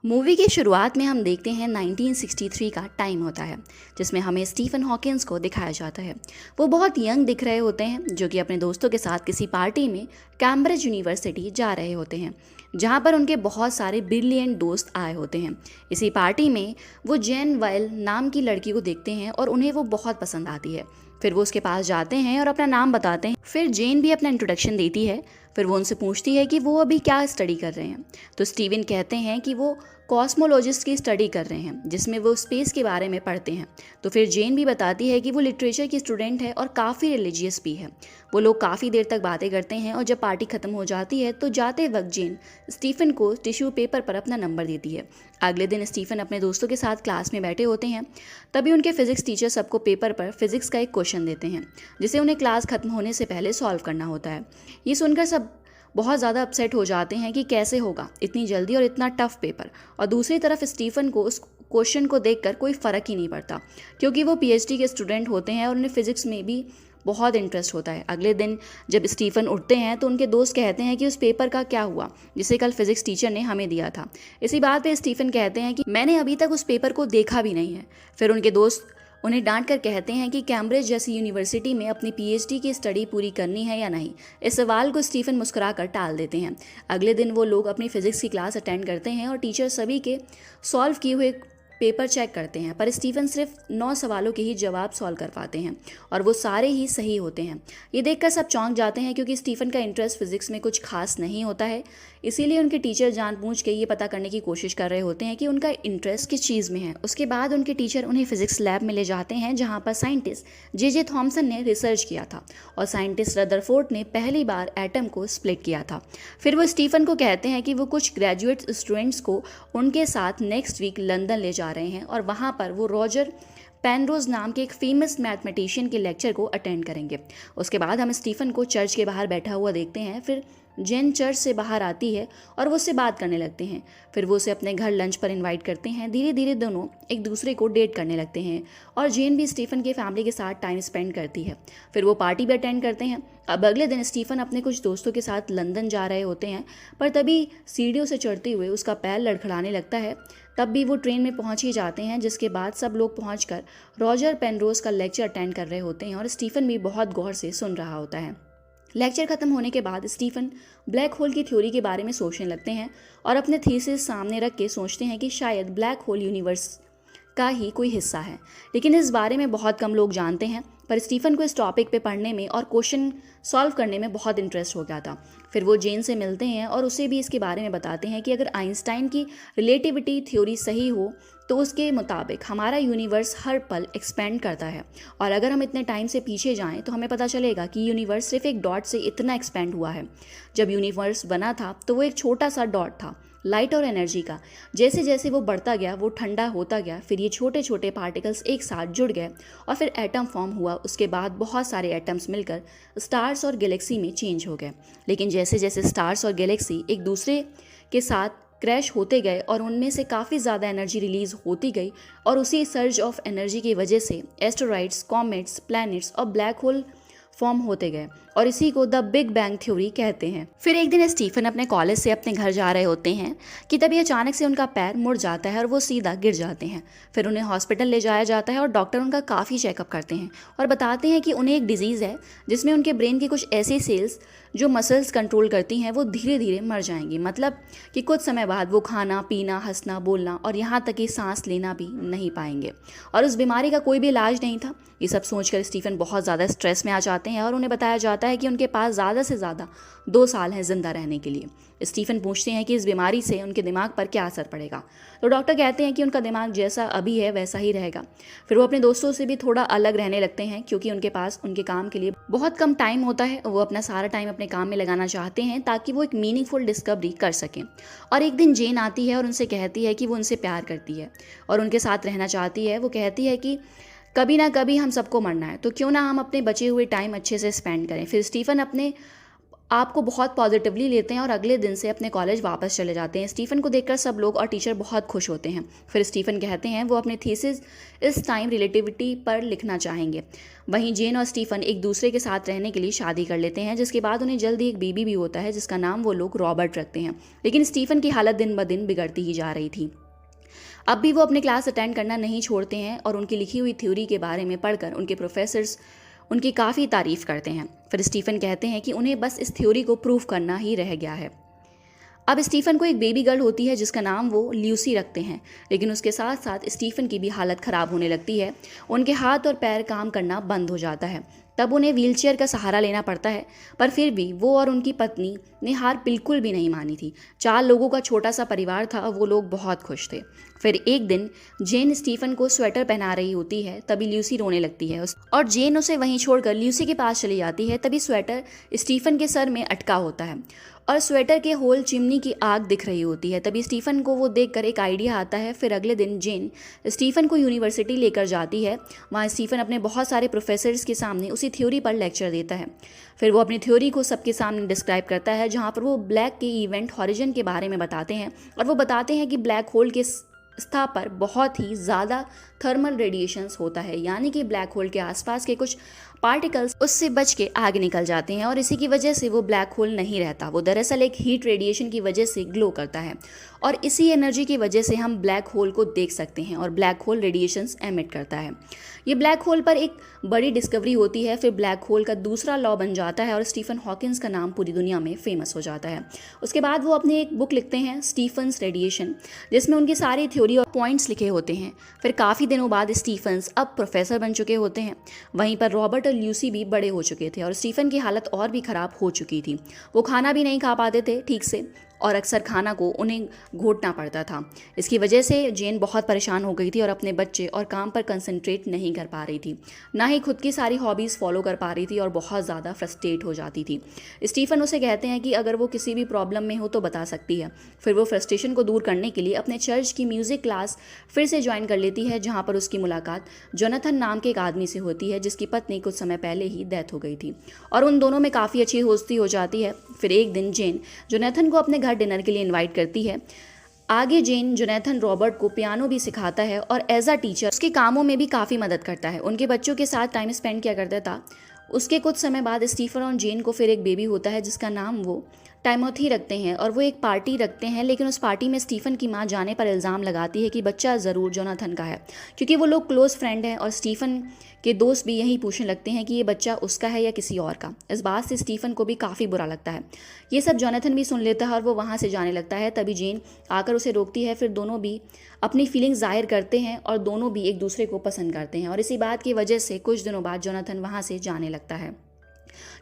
Movie की शुरुआत में हम देखते हैं 1963 का टाइम होता है, जिसमें हमें स्टीफन हॉकिंस को दिखाया जाता है। वो बहुत यंग दिख रहे होते हैं, जो कि अपने दोस्तों के साथ किसी पार्टी में कैम्ब्रिज यूनिवर्सिटी जा रहे होते हैं, जहाँ पर उनके बहुत सारे ब्रिलियंट दोस्त आए होते हैं। इसी पार्टी में वो जेन वाइल नाम की लड़की को देखते हैं और उन्हें वो बहुत पसंद आती है। फिर वो उसके पास जाते हैं और अपना नाम बताते हैं। फिर जेन भी अपना इंट्रोडक्शन देती है। फिर वो उनसे पूछती है कि वो अभी क्या स्टडी कर रहे हैं। तो स्टीवन कहते हैं कि वो कॉस्मोलॉजिस्ट की स्टडी कर रहे हैं, जिसमें वो स्पेस के बारे में पढ़ते हैं। तो फिर जेन भी बताती है कि वो लिटरेचर की स्टूडेंट है और काफ़ी रिलीजियस भी है। वो लोग काफ़ी देर तक बातें करते हैं और जब पार्टी खत्म हो जाती है तो जाते वक्त जेन स्टीफन को टिश्यू पेपर पर अपना नंबर देती है। अगले दिन स्टीफन अपने दोस्तों के साथ क्लास में बैठे होते हैं। तभी उनके फिजिक्स टीचर सबको पेपर पर फिजिक्स का एक क्वेश्चन देते हैं, जिसे उन्हें क्लास खत्म होने से पहले सॉल्व करना होता है। ये सुनकर सब बहुत ज़्यादा अपसेट हो जाते हैं कि कैसे होगा इतनी जल्दी और इतना टफ पेपर। और दूसरी तरफ स्टीफन को उस क्वेश्चन को देखकर कोई फ़र्क ही नहीं पड़ता, क्योंकि वो पीएचडी के स्टूडेंट होते हैं और उन्हें फिजिक्स में भी बहुत इंटरेस्ट होता है। अगले दिन जब स्टीफन उठते हैं तो उनके दोस्त कहते हैं कि उस पेपर का क्या हुआ जिसे कल फिजिक्स टीचर ने हमें दिया था। इसी बात पे स्टीफन कहते हैं कि मैंने अभी तक उस पेपर को देखा भी नहीं है। फिर उनके दोस्त उन्हें डांट कर कहते हैं कि कैम्ब्रिज जैसी यूनिवर्सिटी में अपनी पीएचडी की स्टडी पूरी करनी है या नहीं। इस सवाल को स्टीफन मुस्कुराकर टाल देते हैं। अगले दिन वो लोग अपनी फिजिक्स की क्लास अटेंड करते हैं और टीचर सभी के सॉल्व किए हुए पेपर चेक करते हैं, पर स्टीफन सिर्फ 9 सवालों के ही जवाब सॉल्व कर पाते हैं और वो सारे ही सही होते हैं। ये देखकर सब चौंक जाते हैं, क्योंकि स्टीफन का इंटरेस्ट फिजिक्स में कुछ खास नहीं होता है। इसीलिए उनके टीचर जानबूझ के ये पता करने की कोशिश कर रहे होते हैं कि उनका इंटरेस्ट किस चीज़ में है। उसके बाद उनके टीचर उन्हें फिजिक्स लैब में ले जाते हैं, जहाँ पर साइंटिस्ट जे थॉमसन ने रिसर्च किया था और साइंटिस्ट रदरफोर्ड ने पहली बार एटम को स्प्लिट किया था। फिर वो स्टीफन को कहते हैं कि वो कुछ ग्रेजुएट स्टूडेंट्स को उनके साथ नेक्स्ट वीक लंदन ले जा रहे हैं और वहाँ पर वो रॉजर पेनरोज नाम के एक फेमस मैथमेटिशियन के लेक्चर को अटेंड करेंगे। उसके बाद हम स्टीफन को चर्च के बाहर बैठा हुआ देखते हैं। फिर जेन चर्च से बाहर आती है और वो उससे बात करने लगते हैं। फिर वो उसे अपने घर लंच पर इनवाइट करते हैं। धीरे धीरे दोनों एक दूसरे को डेट करने लगते हैं और जेन भी स्टीफन के फैमिली के साथ टाइम स्पेंड करती है। फिर वो पार्टी भी अटेंड करते हैं। अब अगले दिन स्टीफन अपने कुछ दोस्तों के साथ लंदन जा रहे होते हैं, पर तभी सीढ़ियों से चढ़ते हुए उसका पैर लड़खड़ाने लगता है। तब भी वो ट्रेन में पहुंच ही जाते हैं, जिसके बाद सब लोग पहुंचकर रॉजर पेनरोज का लेक्चर अटेंड कर रहे होते हैं और स्टीफन भी बहुत गौर से सुन रहा होता है। लेक्चर खत्म होने के बाद स्टीफन ब्लैक होल की थ्योरी के बारे में सोचने लगते हैं और अपने थीसिस सामने रख के सोचते हैं कि शायद ब्लैक होल यूनिवर्स का ही कोई हिस्सा है, लेकिन इस बारे में बहुत कम लोग जानते हैं। पर स्टीफन को इस टॉपिक पे पढ़ने में और क्वेश्चन सॉल्व करने में बहुत इंटरेस्ट हो गया था। फिर वो जेन से मिलते हैं और उसे भी इसके बारे में बताते हैं कि अगर आइंस्टाइन की रिलेटिविटी थ्योरी सही हो तो उसके मुताबिक हमारा यूनिवर्स हर पल एक्सपेंड करता है, और अगर हम इतने टाइम से पीछे जाएं तो हमें पता चलेगा कि यूनिवर्स सिर्फ एक डॉट से इतना एक्सपेंड हुआ है। जब यूनिवर्स बना था तो वो एक छोटा सा डॉट था, लाइट और एनर्जी का। जैसे जैसे वो बढ़ता गया वो ठंडा होता गया। फिर ये छोटे छोटे पार्टिकल्स एक साथ जुड़ गए और फिर एटम फॉर्म हुआ। उसके बाद बहुत सारे एटम्स मिलकर स्टार्स और गैलेक्सी में चेंज हो गए। लेकिन जैसे जैसे स्टार्स और गैलेक्सी एक दूसरे के साथ क्रैश होते गए और उनमें से काफ़ी ज़्यादा एनर्जी रिलीज होती गई, और उसी सर्ज ऑफ एनर्जी की वजह से एस्टेरॉइड्स, कॉमेट्स, प्लैनेट्स और ब्लैक होल फॉर्म होते गए, और इसी को द बिग बैंग थ्योरी कहते हैं। फिर एक दिन स्टीफन अपने कॉलेज से अपने घर जा रहे होते हैं कि तभी अचानक से उनका पैर मुड़ जाता है और वो सीधा गिर जाते हैं। फिर उन्हें हॉस्पिटल ले जाया जाता है और डॉक्टर उनका काफ़ी चेकअप करते हैं और बताते हैं कि उन्हें एक डिजीज़ है जिसमें उनके ब्रेन की कुछ ऐसी सेल्स जो मसल्स कंट्रोल करती हैं वो धीरे धीरे मर जाएंगी। मतलब कि कुछ समय बाद वो खाना पीना, हंसना, बोलना और यहाँ तक कि सांस लेना भी नहीं पाएंगे, और उस बीमारी का कोई भी इलाज नहीं था। ये सब सोचकर स्टीफन बहुत ज़्यादा स्ट्रेस में आ जाते हैं और उन्हें बताया जाता है कि उनके पास ज़्यादा से ज़्यादा 2 साल हैं ज़िंदा रहने के लिए। स्टीफन पूछते हैं कि इस बीमारी से उनके दिमाग पर क्या असर पड़ेगा, तो डॉक्टर कहते हैं कि उनका दिमाग जैसा अभी है वैसा ही रहेगा। फिर वो अपने दोस्तों से भी थोड़ा अलग रहने लगते हैं, क्योंकि उनके पास उनके काम के लिए बहुत कम टाइम होता है। वो अपना सारा टाइम अपने काम में लगाना चाहते हैं ताकि वो एक मीनिंगफुल डिस्कवरी कर सकें। और एक दिन जेन आती है और उनसे कहती है कि वो उनसे प्यार करती है और उनके साथ रहना चाहती है। वो कहती है कि कभी ना कभी हम सबको मरना है, तो क्यों ना हम अपने बचे हुए टाइम अच्छे से स्पेंड करें। फिर स्टीफन अपने आपको बहुत पॉजिटिवली लेते हैं और अगले दिन से अपने कॉलेज वापस चले जाते हैं। स्टीफन को देखकर सब लोग और टीचर बहुत खुश होते हैं। फिर स्टीफन कहते हैं वो अपने थीसिस इस टाइम रिलेटिविटी पर लिखना चाहेंगे। वहीं जेन और स्टीफन एक दूसरे के साथ रहने के लिए शादी कर लेते हैं, जिसके बाद उन्हें जल्दी एक बेबी भी होता है जिसका नाम वो लोग रॉबर्ट रखते हैं। लेकिन स्टीफन की हालत दिन ब दिन बिगड़ती ही जा रही थी। अब भी वो अपने क्लास अटेंड करना नहीं छोड़ते हैं और उनकी लिखी हुई थ्योरी के बारे में पढ़कर उनके प्रोफेसर्स उनकी काफ़ी तारीफ़ करते हैं। फिर स्टीफन कहते हैं कि उन्हें बस इस थ्योरी को प्रूव करना ही रह गया है। अब स्टीफन को एक बेबी गर्ल होती है जिसका नाम वो ल्यूसी रखते हैं, लेकिन उसके साथ साथ स्टीफन की भी हालत ख़राब होने लगती है। उनके हाथ और पैर काम करना बंद हो जाता है। तब उन्हें व्हीलचेयर का सहारा लेना पड़ता है, पर फिर भी वो और उनकी पत्नी ने हार बिल्कुल भी नहीं मानी थी। 4 लोगों का छोटा सा परिवार था, वो लोग बहुत खुश थे। फिर एक दिन जेन स्टीफन को स्वेटर पहना रही होती है, तभी ल्यूसी रोने लगती है और जेन उसे वहीं छोड़कर ल्यूसी के पास चली जाती है। तभी स्वेटर स्टीफन के सर में अटका होता है और स्वेटर के होल चिमनी की आग दिख रही होती है। तभी स्टीफन को वो देखकर एक आइडिया आता है। फिर अगले दिन जेन स्टीफन को यूनिवर्सिटी लेकर जाती है। वहाँ स्टीफन अपने बहुत सारे प्रोफेसर्स के सामने उसी थ्योरी पर लेक्चर देता है। फिर वो अपनी थ्योरी को सबके सामने डिस्क्राइब करता है, जहाँ पर वो ब्लैक के इवेंट हॉरिजन के बारे में बताते हैं और वो बताते हैं कि ब्लैक होल के स्था पर बहुत ही ज़्यादा थर्मल रेडिएशंस होता है, यानी कि ब्लैक होल के आसपास के कुछ पार्टिकल्स उससे बच के आगे निकल जाते हैं और इसी की वजह से वो ब्लैक होल नहीं रहता। वो दरअसल एक हीट रेडिएशन की वजह से ग्लो करता है और इसी एनर्जी की वजह से हम ब्लैक होल को देख सकते हैं और ब्लैक होल रेडिएशंस एमिट करता है। ये ब्लैक होल पर एक बड़ी डिस्कवरी होती है। फिर ब्लैक होल का दूसरा लॉ बन जाता है और स्टीफन हॉकिंस का नाम पूरी दुनिया में फेमस हो जाता है। उसके बाद वो अपनी एक बुक लिखते हैं, स्टीफन्स रेडिएशन, जिसमें उनकी सारी थ्योरी और पॉइंट्स लिखे होते हैं। फिर काफ़ी दिनों बाद स्टीफन्स अब प्रोफेसर बन चुके होते हैं। वहीं पर रॉबर्ट और ल्यूसी भी बड़े हो चुके थे और स्टीफन की हालत और भी ख़राब हो चुकी थी। वो खाना भी नहीं खा पाते थे ठीक से और अक्सर खाना को उन्हें घोटना पड़ता था। इसकी वजह से जेन बहुत परेशान हो गई थी और अपने बच्चे और काम पर कंसंट्रेट नहीं कर पा रही थी, ना ही खुद की सारी हॉबीज़ फॉलो कर पा रही थी और बहुत ज़्यादा फ्रस्ट्रेट हो जाती थी। स्टीफन उसे कहते हैं कि अगर वो किसी भी प्रॉब्लम में हो तो बता सकती है। फिर वो फ्रस्ट्रेशन को दूर करने के लिए अपने चर्च की म्यूज़िक क्लास फिर से ज्वाइन कर लेती है, जहाँ पर उसकी मुलाकात जोनाथन नाम के एक आदमी से होती है जिसकी पत्नी कुछ समय पहले ही डेथ हो गई थी और उन दोनों में काफ़ी अच्छी दोस्ती हो जाती है। फिर एक दिन जेन जोनाथन को अपने घर डिनर के लिए इनवाइट करती है। आगे जेन जोनाथन रॉबर्ट को पियानो भी सिखाता है और एज अ टीचर उसके कामों में भी काफ़ी मदद करता है। उनके बच्चों के साथ टाइम स्पेंड किया करता था। उसके कुछ समय बाद स्टीफन और जेन को फिर एक बेबी होता है जिसका नाम वो टाइमोथी रखते हैं और वो एक पार्टी रखते हैं। लेकिन उस पार्टी में स्टीफन की माँ जाने पर इल्ज़ाम लगाती है कि बच्चा ज़रूर जोनाथन का है, क्योंकि वो लोग क्लोज फ्रेंड हैं और स्टीफन के दोस्त भी यही पूछने लगते हैं कि ये बच्चा उसका है या किसी और का। इस बात से स्टीफन को भी काफ़ी बुरा लगता है। ये सब जोनाथन भी सुन लेता है और वो वहाँ से जाने लगता है। तभी जेन आकर उसे रोकती है। फिर दोनों भी अपनी फीलिंग्स जाहिर करते हैं और दोनों भी एक दूसरे को पसंद करते हैं और इसी बात की वजह से कुछ दिनों बाद जोनाथन वहाँ से जाने लगता है,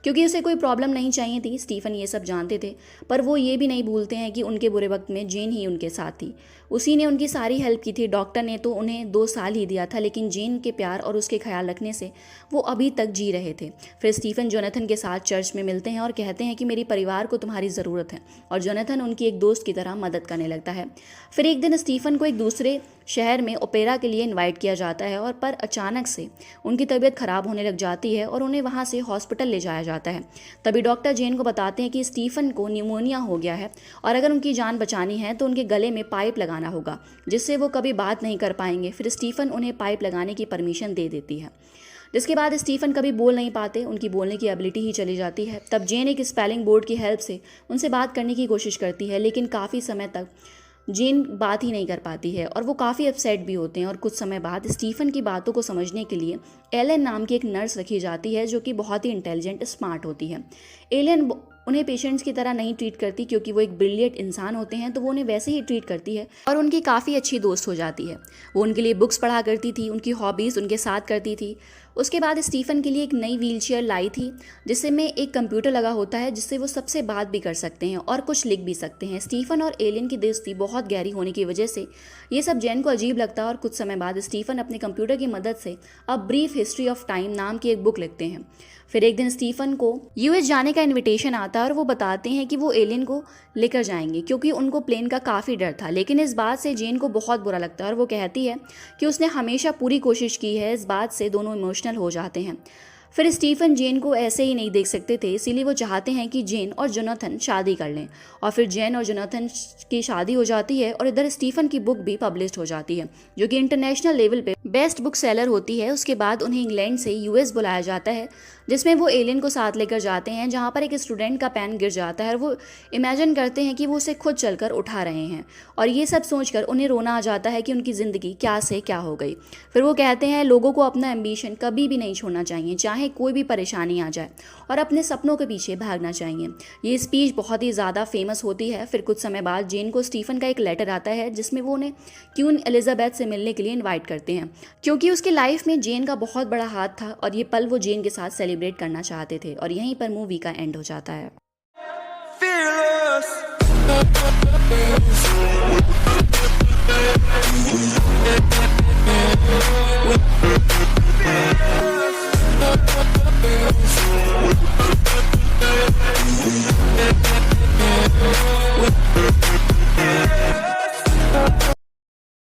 क्योंकि उसे कोई प्रॉब्लम नहीं चाहिए थी। स्टीफन ये सब जानते थे, पर वो ये भी नहीं भूलते हैं कि उनके बुरे वक्त में जेन ही उनके साथ थी। उसी ने उनकी सारी हेल्प की थी। डॉक्टर ने तो उन्हें 2 साल ही दिया था, लेकिन जेन के प्यार और उसके ख्याल रखने से वो अभी तक जी रहे थे। फिर स्टीफन जोनाथन के साथ चर्च में मिलते हैं और कहते हैं कि मेरे परिवार को तुम्हारी ज़रूरत है और जोनाथन उनकी एक दोस्त की तरह मदद करने लगता है। फिर एक दिन स्टीफन को एक दूसरे शहर में ओपेरा के लिए इन्वाइट किया जाता है और पर अचानक से उनकी तबीयत ख़राब होने लग जाती है और उन्हें वहाँ से हॉस्पिटल ले जाया जाता है। तभी डॉक्टर जेन को बताते हैं कि स्टीफन को निमोनिया हो गया है और अगर उनकी जान बचानी है तो उनके गले में पाइप लगाना होगा, जिससे वो कभी बात नहीं कर पाएंगे। फिर स्टीफन उन्हें पाइप लगाने की परमिशन दे देती है, जिसके बाद स्टीफन कभी बोल नहीं पाते, उनकी बोलने की एबिलिटी ही चली जाती है। तब जेन एक स्पेलिंग बोर्ड की हेल्प से उनसे बात करने की कोशिश करती है, लेकिन काफ़ी समय तक जेन बात ही नहीं कर पाती है और वो काफ़ी अपसेट भी होते हैं। और कुछ समय बाद स्टीफन की बातों को समझने के लिए एलन नाम की एक नर्स रखी जाती है जो कि बहुत ही इंटेलिजेंट स्मार्ट होती है। एलन उन्हें पेशेंट्स की तरह नहीं ट्रीट करती, क्योंकि वो एक ब्रिलियंट इंसान होते हैं, तो वो उन्हें वैसे ही ट्रीट करती है और उनकी काफ़ी अच्छी दोस्त हो जाती है। वो उनके लिए बुक्स पढ़ा करती थी, उनकी हॉबीज़ उनके साथ करती थी। उसके बाद स्टीफन के लिए एक नई व्हीलचेयर लाई थी, जिससे में एक कंप्यूटर लगा होता है, जिससे वो सबसे बात भी कर सकते हैं और कुछ लिख भी सकते हैं। स्टीफन और एलियन की दोस्ती बहुत गहरी होने की वजह से ये सब जेन को अजीब लगता है और कुछ समय बाद स्टीफन अपने कंप्यूटर की मदद से a brief history of time नाम की एक बुक लिखते हैं। फिर एक दिन स्टीफन को यूएस जाने का इनविटेशन आता है और वो बताते हैं कि वो एलियन को लेकर जाएंगे, क्योंकि उनको प्लेन का काफ़ी डर था। लेकिन इस बात से जेन को बहुत बुरा लगता है और वो कहती है कि उसने हमेशा पूरी कोशिश की है। इस बात से दोनों इमोशनल हो जाते हैं। फिर स्टीफन जेन को ऐसे ही नहीं देख सकते थे, इसीलिए वो चाहते हैं कि जेन और जोनाथन शादी कर लें। और फिर जेन और जोनाथन की शादी हो जाती है और इधर स्टीफन की बुक भी पब्लिश हो जाती है, जो कि इंटरनेशनल लेवल पे बेस्ट बुक सेलर होती है। उसके बाद उन्हें इंग्लैंड से यूएस बुलाया जाता है, जिसमें वो एलियन को साथ लेकर जाते हैं, जहाँ पर एक स्टूडेंट का पेन गिर जाता है और वो इमेजिन करते हैं कि वो उसे खुद चलकर उठा रहे हैं। और ये सब सोचकर उन्हें रोना आ जाता है कि उनकी ज़िंदगी क्या से क्या हो गई। फिर वो कहते हैं लोगों को अपना एम्बिशन कभी भी नहीं छोड़ना चाहिए, चाहे कोई भी परेशानी आ जाए, और अपने सपनों के पीछे भागना चाहिए। ये स्पीच बहुत ही ज़्यादा फेमस होती है। फिर कुछ समय बाद जेन को स्टीफन का एक लेटर आता है, जिसमें वो उन्हें क्वीन एलिजाबेथ से मिलने के लिए इन्वाइट करते हैं, क्योंकि उसकी लाइफ में जेन का बहुत बड़ा हाथ था और ये पल वो जेन के साथ सेलिब्रेट करना चाहते थे। और यहीं पर मूवी का एंड हो जाता है। Fearless.